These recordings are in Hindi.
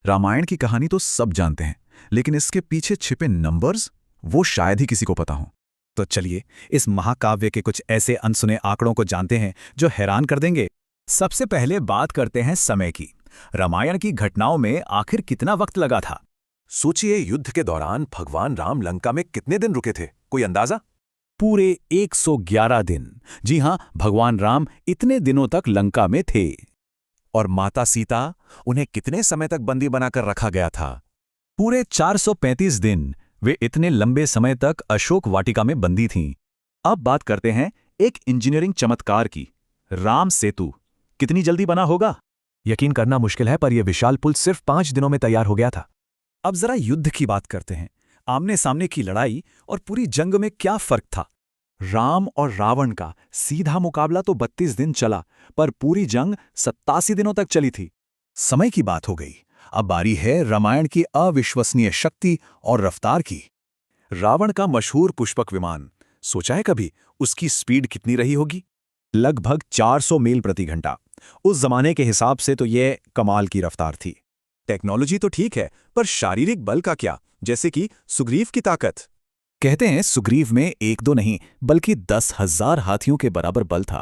रामायण की कहानी तो सब जानते हैं, लेकिन इसके पीछे छिपे नंबर्स वो शायद ही किसी को पता हो। तो चलिए इस महाकाव्य के कुछ ऐसे अनसुने आंकड़ों को जानते हैं जो हैरान कर देंगे। सबसे पहले बात करते हैं समय की। रामायण की घटनाओं में आखिर कितना वक्त लगा था? सोचिए, युद्ध के दौरान भगवान राम लंका में कितने दिन रुके थे, कोई अंदाजा? पूरे 111 दिन। जी हां, भगवान राम इतने दिनों तक लंका में थे। और माता सीता, उन्हें कितने समय तक बंदी बनाकर रखा गया था? पूरे 435 दिन। वे इतने लंबे समय तक अशोक वाटिका में बंदी थीं। अब बात करते हैं एक इंजीनियरिंग चमत्कार की। राम सेतु कितनी जल्दी बना होगा? यकीन करना मुश्किल है, पर यह विशाल पुल सिर्फ 5 दिनों में तैयार हो गया था। अब जरा युद्ध की बात करते हैं। आमने सामने की लड़ाई और पूरी जंग में क्या फर्क था? राम और रावण का सीधा मुकाबला तो 32 दिन चला, पर पूरी जंग 87 दिनों तक चली थी। समय की बात हो गई। अब बारी है रामायण की अविश्वसनीय शक्ति और रफ्तार की। रावण का मशहूर पुष्पक विमान, सोचा है कभी उसकी स्पीड कितनी रही होगी? लगभग 400 मील प्रति घंटा। उस जमाने के हिसाब से तो यह कमाल की रफ्तार थी। टेक्नोलॉजी तो ठीक है, पर शारीरिक बल का क्या, जैसे कि सुग्रीव की ताकत? कहते हैं सुग्रीव में 1-2 नहीं, बल्कि 10,000 हाथियों के बराबर बल था।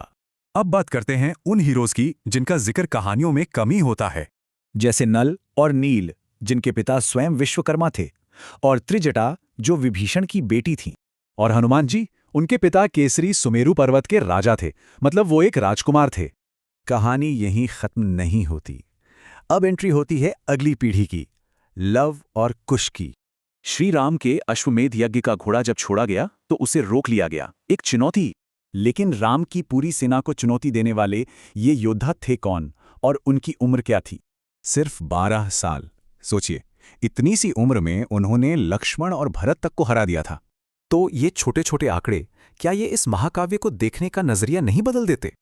अब बात करते हैं उन हीरोज की जिनका जिक्र कहानियों में कम ही होता है। जैसे नल और नील, जिनके पिता स्वयं विश्वकर्मा थे, और त्रिजटा, जो विभीषण की बेटी थीं। और हनुमान जी, उनके पिता केसरी सुमेरु पर्वत के राजा थे, मतलब वो एक राजकुमार थे। कहानी यहीं खत्म नहीं होती। अब एंट्री होती है अगली पीढ़ी की, लव और कुश की। श्री राम के अश्वमेध यज्ञ का घोड़ा जब छोड़ा गया तो उसे रोक लिया गया, एक चुनौती। लेकिन राम की पूरी सेना को चुनौती देने वाले ये योद्धा थे कौन, और उनकी उम्र क्या थी? सिर्फ 12 साल। सोचिए, इतनी सी उम्र में उन्होंने लक्ष्मण और भरत तक को हरा दिया था। तो ये छोटे छोटे आंकड़े, क्या ये इस महाकाव्य को देखने का नजरिया नहीं बदल देते?